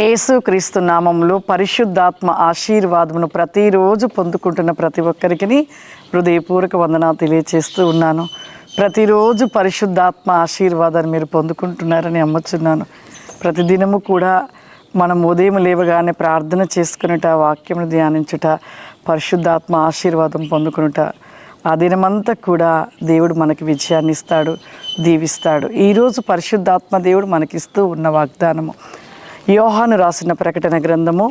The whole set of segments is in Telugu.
యేసుక్రీస్తు నామములో పరిశుద్ధాత్మ ఆశీర్వాదమును ప్రతిరోజు పొందుకుంటున్న ప్రతి ఒక్కరికి హృదయపూర్వక వందనాలు తెలియచేస్తూ ఉన్నాను. ప్రతిరోజు పరిశుద్ధాత్మ ఆశీర్వాదాన్ని మీరు పొందుకుంటున్నారని నమ్ముచున్నాను. ప్రతిదినము కూడా మనం ఉదయం లేవగానే ప్రార్థన చేసుకునుట, వాక్యమును ధ్యానించుట, పరిశుద్ధాత్మ ఆశీర్వాదం పొందుకునుట, ఆ దినమంతా కూడా దేవుడు మనకి విజయాన్ని ఇస్తాడు, దీవిస్తాడు. ఈరోజు పరిశుద్ధాత్మ దేవుడు మనకిస్తూ ఉన్న వాగ్దానము యోహాను రాసిన ప్రకటన గ్రంథము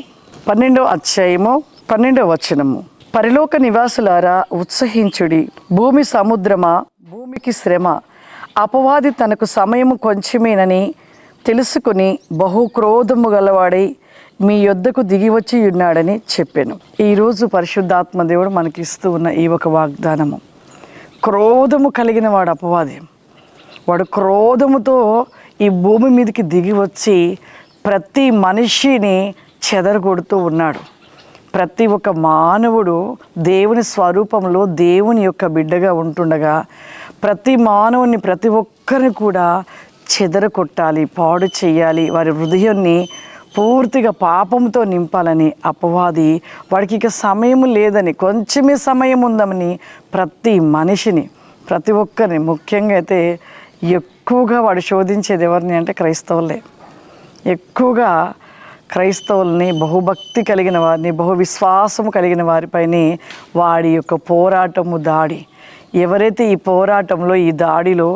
12వ అధ్యాయము 12వ వచనము. పరలోక నివాసులారా ఉత్సహించుడి, భూమి సముద్రమా భూమికి శ్రమ, అపవాది తనకు సమయము కొంచెమేనని తెలుసుకుని బహు క్రోధము గలవాడై మీ యొద్దకు దిగివచ్చి ఉన్నాడని చెప్పాను. ఈరోజు పరిశుద్ధాత్మ దేవుడు మనకి ఇస్తూ ఉన్న ఈ ఒక వాగ్దానము, క్రోధము కలిగిన వాడు అపవాది. వాడు క్రోధముతో ఈ భూమి మీదకి దిగి వచ్చి ప్రతి మనిషిని చెదరగొడుతూ ఉన్నాడు. ప్రతి ఒక్క మానవుడు దేవుని స్వరూపంలో దేవుని యొక్క బిడ్డగా ఉంటుండగా ప్రతి మానవుని, ప్రతి ఒక్కరిని కూడా చెదరగొట్టాలి, పాడు చేయాలి, వారి హృదయాన్ని పూర్తిగా పాపంతో నింపాలని అపవాది, వాడికి ఇక సమయం లేదని, కొంచెమే సమయం ఉందని ప్రతి మనిషిని, ప్రతి ఒక్కరిని, ముఖ్యంగా అయితే ఎక్కువగా వాడు శోధించేది ఎవరిని అంటే క్రైస్తవులే. ఎక్కువగా క్రైస్తవుల్ని, బహుభక్తి కలిగిన వారిని, బహు విశ్వాసము కలిగిన వారిపైనే వాడి యొక్క పోరాటము, దాడి. ఎవరైతే ఈ పోరాటంలో, ఈ దాడిలో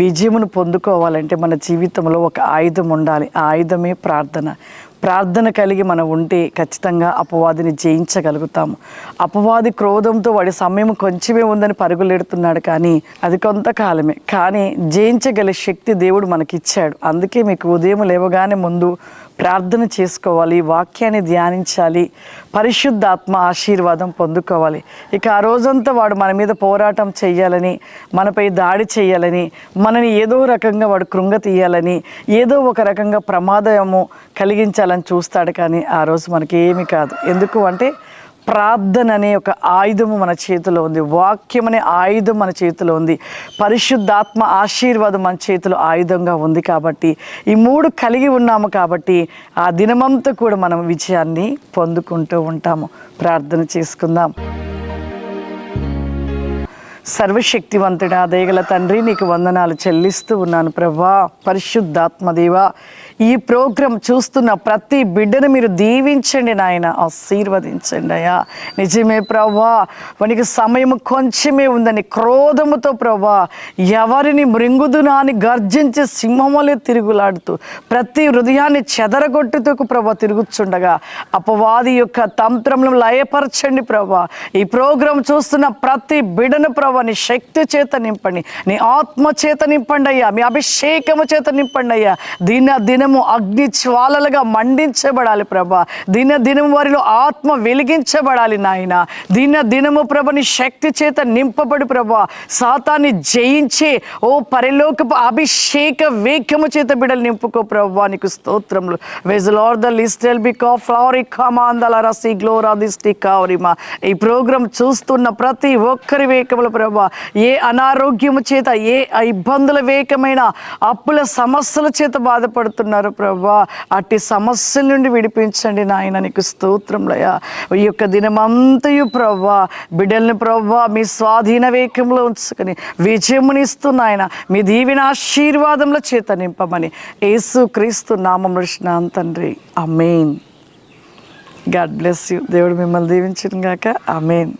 విజయమును పొందుకోవాలంటే మన జీవితంలో ఒక ఆయుధం ఉండాలి. ఆ ఆయుధమే ప్రార్థన. ప్రార్థన కలిగి మనం ఉంటే ఖచ్చితంగా అపవాదిని జయించగలుగుతాము. అపవాది క్రోధంతో వాడి సమయం కొంచెమే ఉందని పరుగులెడుతున్నాడు, కానీ అది కొంతకాలమే. కానీ జయించగల శక్తి దేవుడు మనకిచ్చాడు. అందుకే మీకు ఉదయం లేవగానే ముందు ప్రార్థన చేసుకోవాలి, వాక్యాన్ని ధ్యానించాలి, పరిశుద్ధాత్మ ఆశీర్వాదం పొందుకోవాలి. ఇక ఆ రోజంతా వాడు మన మీద పోరాటం చేయాలని, మనపై దాడి చేయాలని, మనని ఏదో రకంగా వాడు కృంగతీయాలని, ఏదో ఒక రకంగా ప్రమాదము కలిగించాలని చూస్తాడు. కానీ ఆ రోజు మనకి ఏమీ కాదు. ఎందుకు అంటే ప్రార్థన అనే ఒక ఆయుధము మన చేతిలో ఉంది, వాక్యం అనే ఆయుధం మన చేతిలో ఉంది, పరిశుద్ధాత్మ ఆశీర్వాదం మన చేతిలో ఆయుధంగా ఉంది. కాబట్టి ఈ మూడు కలిగి ఉన్నాము కాబట్టి ఆ దినమంతా కూడా మనం విజయాన్ని పొందుకుంటూ ఉంటాము. ప్రార్థన చేసుకుందాం. సర్వశక్తివంతుడా, దయగల తండ్రి, నీకు వందనాలు చెల్లిస్తూ ఉన్నాను ప్రభా. పరిశుద్ధాత్మ దేవా, ఈ ప్రోగ్రాం చూస్తున్న ప్రతి బిడ్డను మీరు దీవించండి నాయన, ఆశీర్వదించండి అయ్యా. నిజమే ప్రభా, వానికి సమయం కొంచెమే ఉందని క్రోధముతో ప్రభా ఎవరిని మృంగుదునా అని గర్జించి సింహములే తిరుగులాడుతూ ప్రతి హృదయాన్ని చెదరగొట్టుతూ ప్రభా తిరుగుచుండగా అపవాది యొక్క తంత్రములను లయపరచండి ప్రభా. ఈ ప్రోగ్రాం చూస్తున్న ప్రతి బిడ్డను ప్రభా నీ శక్తి చేత నింపండి, నీ ఆత్మ చేత నింపండి అయ్యా, మీ అభిషేకము చేత నింపండి అయ్యా. దినము అగ్ని జ్వాలలుగా మండించబడాలి ప్రభా. దినము వారిలో ఆత్మ వెలిగించబడాలి నాయన. దినము ప్రభా నీ శక్తి చేత నింపబడి ప్రభా సాతాన్ని జయించి ఓ పరలోకపు అభిషేక వేగము చేత బిడ్డలు నింపుకో ప్రభా. నీకు స్తోత్రములు. వెజలార్ ద లిస్టెల్ బికా ఫ్లవరీ కమాందల రసి గ్లోరా దిస్టి కావరిమా. ఈ ప్రోగ్రాం చూస్తున్న ప్రతి ఒక్కరి వేకములు ప్రభా, ఏ అనారోగ్యము చేత, ఏ ఇబ్బందుల వేకమైన అప్పుల సమస్యల చేత బాధపడుతున్నారు ప్రభా, అట్టి సమస్యల నుండి విడిపించండి నాయన. నీకు స్తోత్రములయ్యా. ఈ యొక్క దినమంతయు ప్రభా బిడ్డల్ని ప్రభా మీ స్వాధీన వేకంలో ఉంచుకొని విజయమునిస్తూ నాయన మీ దీవెన ఆశీర్వాదముల చేత నింపమని యేసుక్రీస్తు నామములో అడుగుచున్నాను తండ్రి. ఆమేన్. God bless you. దేవుడు మిమ్మల్ని దీవించును గాక. ఆమేన్.